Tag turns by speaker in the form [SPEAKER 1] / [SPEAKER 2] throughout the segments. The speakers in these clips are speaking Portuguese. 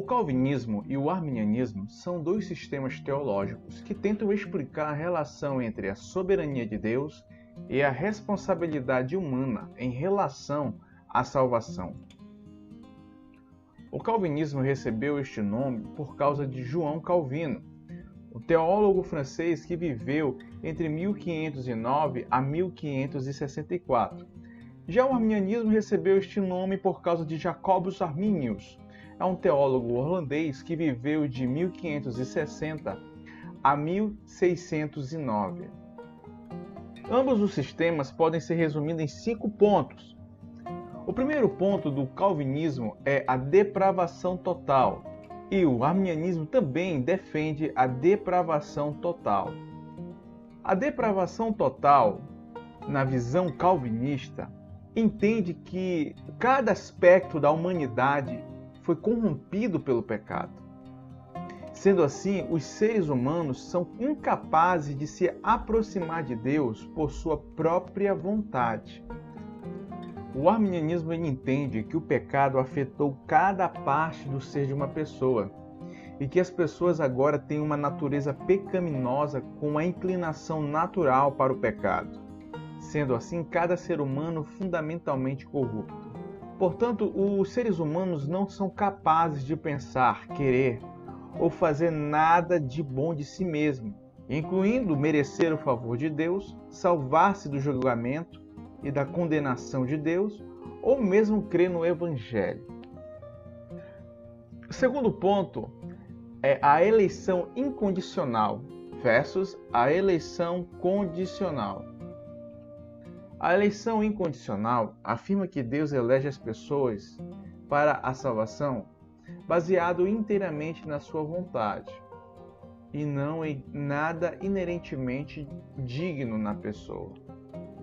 [SPEAKER 1] O calvinismo e o arminianismo são dois sistemas teológicos que tentam explicar a relação entre a soberania de Deus e a responsabilidade humana em relação à salvação. O calvinismo recebeu este nome por causa de João Calvino, o teólogo francês que viveu entre 1509 a 1564. Já o arminianismo recebeu este nome por causa de Jacobus Arminius, é um teólogo holandês que viveu de 1560 a 1609. Ambos os sistemas podem ser resumidos em 5 pontos. O primeiro ponto do calvinismo é a depravação total, e o arminianismo também defende a depravação total. A depravação total, na visão calvinista, entende que cada aspecto da humanidade foi corrompido pelo pecado. Sendo assim, os seres humanos são incapazes de se aproximar de Deus por sua própria vontade. O arminianismo entende que o pecado afetou cada parte do ser de uma pessoa e que as pessoas agora têm uma natureza pecaminosa com a inclinação natural para o pecado. Sendo assim, cada ser humano fundamentalmente corrupto. Portanto, os seres humanos não são capazes de pensar, querer ou fazer nada de bom de si mesmo, incluindo merecer o favor de Deus, salvar-se do julgamento e da condenação de Deus, ou mesmo crer no Evangelho. O segundo ponto é a eleição incondicional versus a eleição condicional. A eleição incondicional afirma que Deus elege as pessoas para a salvação baseado inteiramente na sua vontade e não em nada inerentemente digno na pessoa.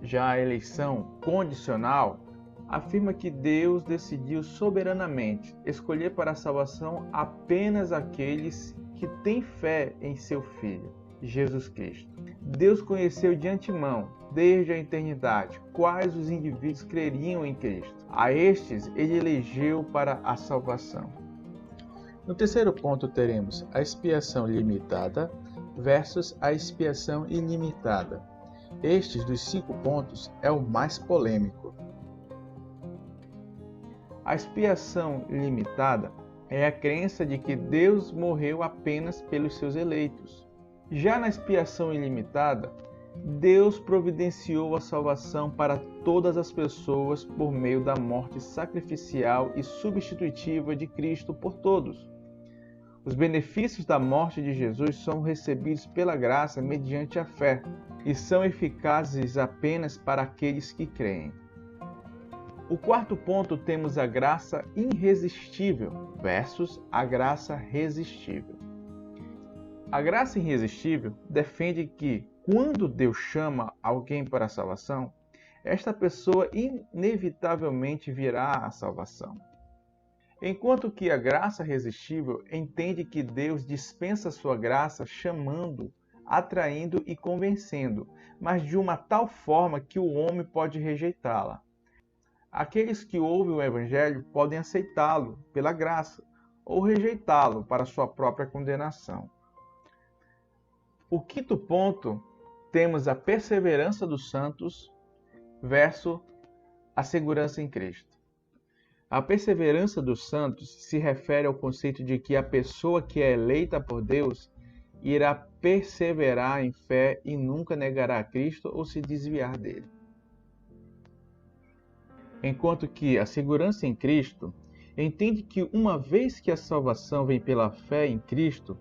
[SPEAKER 1] Já a eleição condicional afirma que Deus decidiu soberanamente escolher para a salvação apenas aqueles que têm fé em seu Filho, Jesus Cristo. Deus conheceu de antemão, desde a eternidade, quais os indivíduos creriam em Cristo. A estes ele elegeu para a salvação. No terceiro ponto teremos a expiação limitada versus a expiação ilimitada. Estes dos 5 pontos é o mais polêmico. A expiação limitada é a crença de que Deus morreu apenas pelos seus eleitos. Já na expiação ilimitada, Deus providenciou a salvação para todas as pessoas por meio da morte sacrificial e substitutiva de Cristo por todos. Os benefícios da morte de Jesus são recebidos pela graça mediante a fé e são eficazes apenas para aqueles que creem. O quarto ponto temos a graça irresistível versus a graça resistível. A graça irresistível defende que, quando Deus chama alguém para a salvação, esta pessoa inevitavelmente virá à salvação. Enquanto que a graça resistível entende que Deus dispensa sua graça chamando, atraindo e convencendo, mas de uma tal forma que o homem pode rejeitá-la. Aqueles que ouvem o Evangelho podem aceitá-lo pela graça ou rejeitá-lo para sua própria condenação. O quinto ponto, temos a perseverança dos santos versus a segurança em Cristo. A perseverança dos santos se refere ao conceito de que a pessoa que é eleita por Deus irá perseverar em fé e nunca negará a Cristo ou se desviar dele. Enquanto que a segurança em Cristo entende que uma vez que a salvação vem pela fé em Cristo,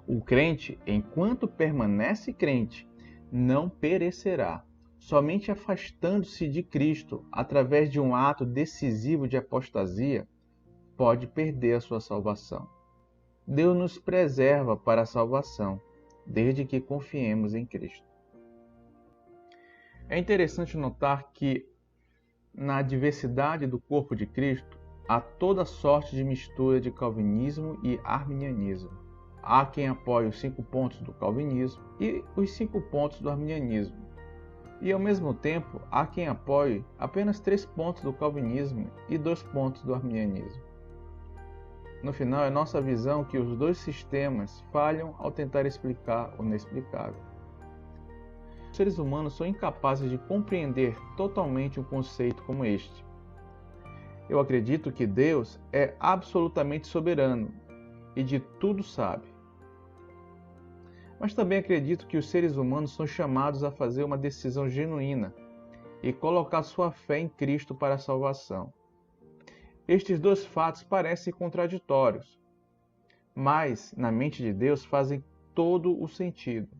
[SPEAKER 1] o crente, enquanto permanece crente, não perecerá. Somente afastando-se de Cristo, através de um ato decisivo de apostasia, pode perder a sua salvação. Deus nos preserva para a salvação, desde que confiemos em Cristo. É interessante notar que, na diversidade do corpo de Cristo, há toda sorte de mistura de calvinismo e arminianismo. Há quem apoie os 5 pontos do calvinismo e os 5 pontos do arminianismo. E, ao mesmo tempo, há quem apoie apenas 3 pontos do calvinismo e 2 pontos do arminianismo. No final, é nossa visão que os dois sistemas falham ao tentar explicar o inexplicável. Os seres humanos são incapazes de compreender totalmente um conceito como este. Eu acredito que Deus é absolutamente soberano e de tudo sabe. Mas também acredito que os seres humanos são chamados a fazer uma decisão genuína e colocar sua fé em Cristo para a salvação. Estes dois fatos parecem contraditórios, mas na mente de Deus fazem todo o sentido.